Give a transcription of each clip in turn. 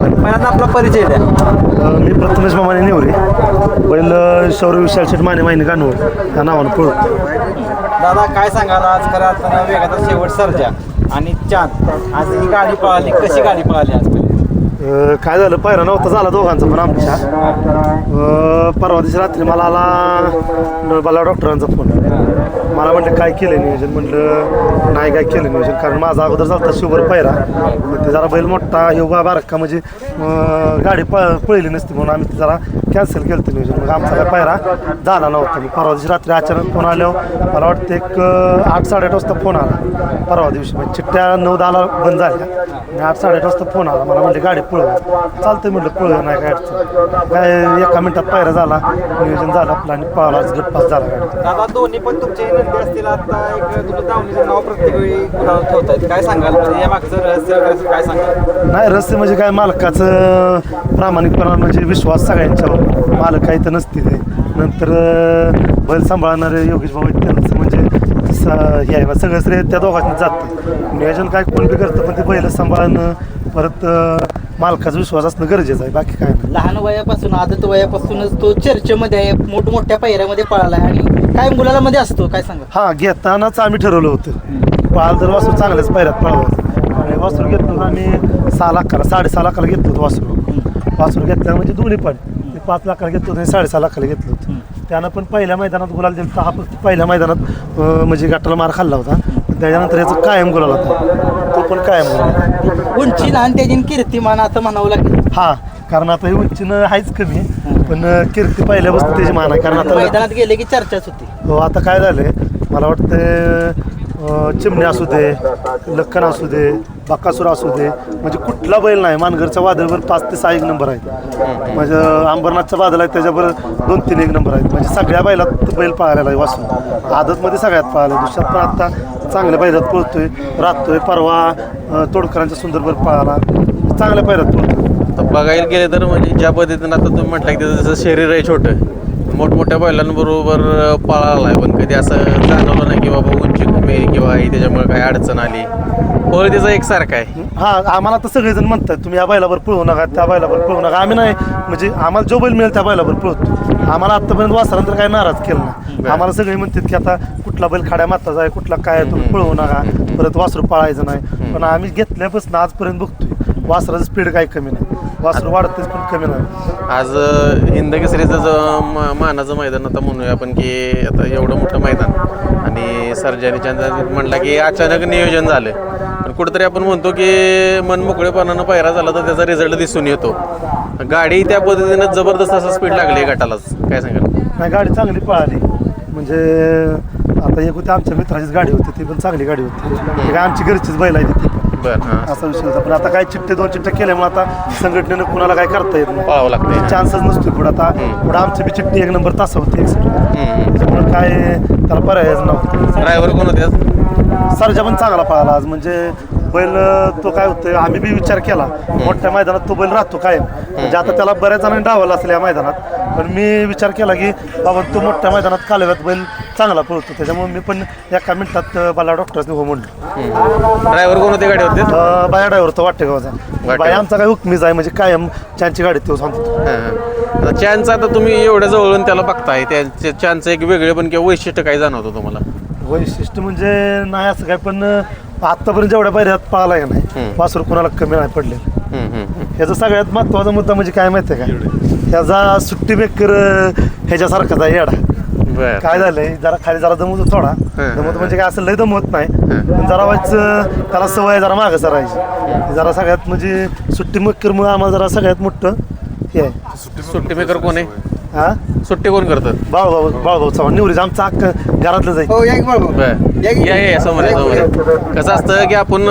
पहिल्यांदा आपला परिचय द्या. मी प्रथमेश मामाने निवरे बैल शौर्य विशाल शेठ माने कानूर या नावानं पळतो. दादा काय सांगाल आज खरं असताना वेगाचा शेवट सर्जा आणि चांद आज ही गाडी पळाली, कशी गाडी पळाली आज? काय झालं, पायरा नव्हता झाला दोघांचा पण आमच्या. परवा दिवशी रात्री मला आला डॉक्टरांचा फोन. मला म्हटलं काय केलं नियोजन, म्हटलं नाही काय केलं नियोजन, कारण माझा अगोदर झाला शिवर पायरा. ते जरा बैल मोठा हिवबा बारका म्हणजे गाडी पळली नसती म्हणून आम्ही ते जरा कॅन्सल केलं होतं नियोजन. मग आमचा काय पायरा झाला नव्हता. मी परवा दिवशी रात्री अचानक फोन आल्यावर मला वाटतं एक 8-8:30 वाजता फोन आला परवा दिवशी. म्हणजे चिठ्ठ्या 9-10ला बंद झाल्या आणि 8-8:30 वाजता फोन आला. मला म्हणजे गाडी पळव चालतंय, म्हटलं पळव नाही काय अडचण काय. एका मिनिटात पायरा झाला, नियोजन झालं आपलं आणि पळालाच गटपास झाला गाडी. दादा दोन्ही पण तुमचे नंदी असतील. आता एक तुमचं दावणीचं नाव प्रत्येक वेळी कुणाला ठेवतायत, काय सांगाल म्हणजे या मागचं रहस्य वगैरे काय सांगाल? नाही, रहस्य म्हणजे काय, मालकाचं प्रामाणिकपणा म्हणजे विश्वास सगळ्यांच्यावर. मालक काही तर नसते ते. नंतर बैल सांभाळणारे योगेश भाऊ आहेत, त्यांचं म्हणजे हे आहे ना सगळं श्रेय त्या दोघांनी जातं. नियोजन काय कोण बी करतं, पण ते बैल सांभाळणं परत मालकाचा विश्वास असणं गरजेचं आहे, बाकी काय नाही. लहान वयापासून आदत वयापासूनच तो चर्चेमध्ये आहे, मोठमोठ्या पायऱ्यामध्ये पळाला आहे आणि काय मुलाला मध्ये असतो, काय सांगा? हां, घेतानाच आम्ही ठरवलं होतं पळाल तर वासरू चांगल्याच पायऱ्यात पळावं. आणि वासरू घेतलं आम्ही 6 लाखाला 6.5 लाखाला घेतलं होतं वासरू घेतलं म्हणजे दोन्ही पण 5 लाखाला घेतलं होतं आणि 6.5 लाखाला घेतलं होतं. त्यानं पण पहिल्या मैदानात गुलाल दिला. हा फक्त पहिल्या मैदानात म्हणजे गटाला मार खाल्ला होता. त्याच्यानंतर याचं कायम गुलाल होता, तो पण कायम गुलाल. उंची लहान त्याची कीर्तिमान आता म्हणावं लागेल. हां, कारण आता ही उंचीनं आहेच कमी, पण कीर्ती पहिल्यापासून त्याची मान आहे. कारण आता मैदानात गेले की चर्चाच होती. हो, आता काय झालंय मला वाटतं चिमणी असू दे, लक्कन असू दे, बकासूर असू दे, म्हणजे कुठला बैल नाही. मानगरच्या वादळवर 5 ते 6 एक नंबर आहेत. म्हणजे अंबरनाथचा वादळ आहे त्याच्यावर 2-3 एक नंबर आहेत. म्हणजे सगळ्या बैलात बैल पळालेला आहे वासून. आदतमध्ये सगळ्यात पळाला, दुसऱ्यात पण आता चांगल्या बैलात पळतोय, राहतोय. परवा तोडकरांच्या सुंदरभर पळाला, चांगल्या बैलात पळतोय. बघायला गेले तर म्हणजे ज्या पद्धतीनं आता तुम्ही म्हटलं की जसं शरीर आहे छोटं, मोठमोठ्या बैलांबरोबर पळाला आहे, पण कधी असं जाणवलं नाही की बाबा उंची कमी आहे किंवा त्याच्यामुळे काही अडचण आली. पळ त्याचा एकसारखा आहे. हां, आम्हाला तर सगळेजण म्हणतात तुम्ही या बैलावर पळवू नका, त्या बैलावर पळवू नका. आम्ही नाही, म्हणजे आम्हाला जो बैल मिळेल त्या बैलावर पळवतो. आम्हाला आत्तापर्यंत वासरानंतर काही नाराज केलं नाही. आम्हाला सगळे म्हणतात की आता कुठला बैल खाड्या माताचा आहे, कुठला काय, तुम्ही पळवू नका, परत वासरू पळायचं नाही. पण आम्ही घेतल्यापासून आजपर्यंत बघतोय वासराचं स्पीड काही कमी नाही, वासरू वाढतच पण कमी नाही. आज हिंद केसरीचं जो मानाचं मैदान आता म्हणूया आपण की आता एवढं मोठं मैदान आणि सर्जानी चंद्र म्हटलं की अचानक नियोजन झालं, पण कुठंतरी आपण म्हणतो की मनमोकळेपणानं पायरा झाला तर त्याचा रिझल्ट दिसून येतो. गाडी त्या पद्धतीनं जबरदस्त असं स्पीड लागली गटालाच, काय सांगाल? नाही, गाडी चांगली पळाली. म्हणजे आता एक होती आमच्या मित्राचीच गाडी होती, ती पण चांगली गाडी होती. काय आमची घरचीच बैल आहे ती. असा विषय होता. पण आता काय 2 चिठ्ठ्या केल्यामुळे आता संघटनेनं कुणाला काय करता येत नाही, पळावं लागतं, चान्सच नसतो पुढं. आता पुढं आमची बी चिठ्ठी 1 नंबर तास होती, त्याच्यामुळे काय त्याला पर्यायच नव्हतं. ड्रायव्हर कोण होते आज? सर्जा पण चांगला पळाला आज. म्हणजे बैल तो काय होतं, आम्ही बी विचार केला मोठ्या मैदानात तो बैल राहतो कायम. म्हणजे आता त्याला बऱ्याच जणांनी डावलं असेल या मैदानात, पण मी विचार केला की बाबा तो मोठ्या मैदानात कालव्यात बैल चांगला पळतो, त्याच्यामुळे मी पण एका मिनिटात मला डॉक्टरने हो म्हणलं. ड्रायव्हर कोण होते गाडी होते? बाया ड्रायव्हर तो वाटेगावचा. बाया आमचा काय हुकमीच आहे, म्हणजे कायम त्यांची गाडी तो सांगतो. चॅनचं आता तुम्ही एवढ्या जवळून त्याला बघताय, त्या चॅनचं एक वेगळे पण किंवा वैशिष्ट्य काय जाणवतं तुम्हाला? वैशिष्ट्य म्हणजे नाही असं काय, पण आत्तापर्यंत जेवढ्या बैऱ्यात पळाला का नाही वासरू कोणाला कमी नाही पडले. ह्याचा सगळ्यात महत्त्वाचा मुद्दा म्हणजे काय माहिती आहे का, ह्याचा सुट्टी मेकर ह्याच्यासारखाच आहे येडा. काय झालंय, जरा खाली जरा दमवतो थोडा, दमवतो म्हणजे काय असं लय दमवत नाही, पण जरा व्हायचं त्याला सवय जरा मागं सरायची. जरा सगळ्यात म्हणजे सुट्टी मेकर मुळे आम्हाला जरा सगळ्यात मोठं हे आहे. सुट्टी मेकर कोण आहे? हा, सुट्टी कोण करतात? बाळूभाऊ चव्हाण निवरीच आमचा अख्खा घरातलं जाईल. या समोर कसं असतं की आपण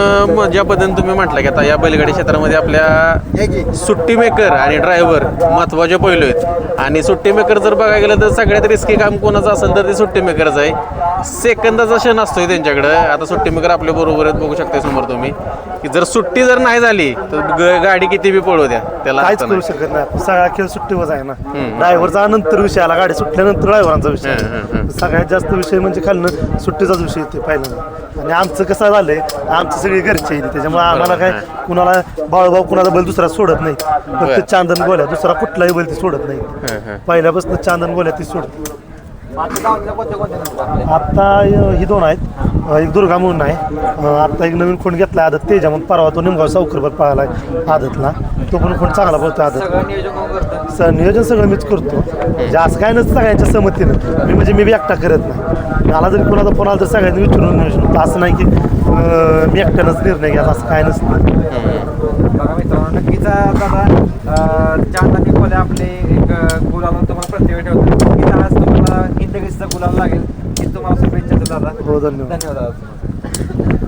ज्या पद्धतीने तुम्ही म्हटलं की आता या बैलगाडी क्षेत्रामध्ये आपल्या सुट्टी मेकर आणि ड्रायव्हर महत्वाचे पैलू आहेत. आणि सुट्टी मेकर जर बघायला गेलं तर सगळ्यात रिस्की काम कोणाचं असेल तर ते सुट्टी मेकरच आहे. सेकंदाचा क्षण असतोय त्यांच्याकडं. आता सुट्टी मेकर आपल्या बरोबर आहेत, बघू शकता समोर तुम्ही की जर सुट्टी जर नाही झाली तर गाडी किती बी पळू द्या, त्याला काहीच करू शकत नाही. सगळा खेळ सुट्टीवरच आहे ना. ड्रायव्हरचा नंतर विषय आला, गाडी सुटल्यानंतर ड्रायव्हरांचा विषय. सगळ्यात जास्त विषय म्हणजे खालनं सुट्टीचाच विषय येतो पहिल्यांदा. आणि आमचं कसं झालंय आमची सगळी घरची आहे त्याच्यामुळे आम्हाला काय कुणाला बाळूभाऊ कुणाला बैल दुसरा सोडत नाही फक्त चांदन गोल्या दुसरा कुठलाही बैल ती सोडत नाही पहिल्यापासून चांदन गोल्या ती सोडते. आता दावणीला कोणते कोणते नंबर आपले? आता ही दोन आहेत एक दुर्गा म्हणून आहे आता एक नवीन खोंड घेतला आदत तेजा म्हणून परवा तो निमगाव सावकरभर पळाला आदतला तो पण खोंड चांगला पळतो आदत. सगळं नियोजन कोण करतं? नियोजन सगळं मीच करतो म्हणजे असं काय नसतं सगळ्यांच्या सहमतीनं मी बी एकटा करत नाही मला जरी कोणाचा फोन आला तर सगळ्यांनी विचारून नियोजन होतं असं नाही की मी एकट्यानंच निर्णय घ्यायचा असं काय नसतं. बघा मित्रांनो नक्कीच दादा चांदणी बोले आपले एक गुलाल तुम्हाला प्रत्येक वेळी ठेवतो. नक्कीच आज तुम्हाला हिंदगीचा गुलाल लागेल ही तुम्हाला शुभेच्छा दादा. हो धन्यवाद. धन्यवाद दादा.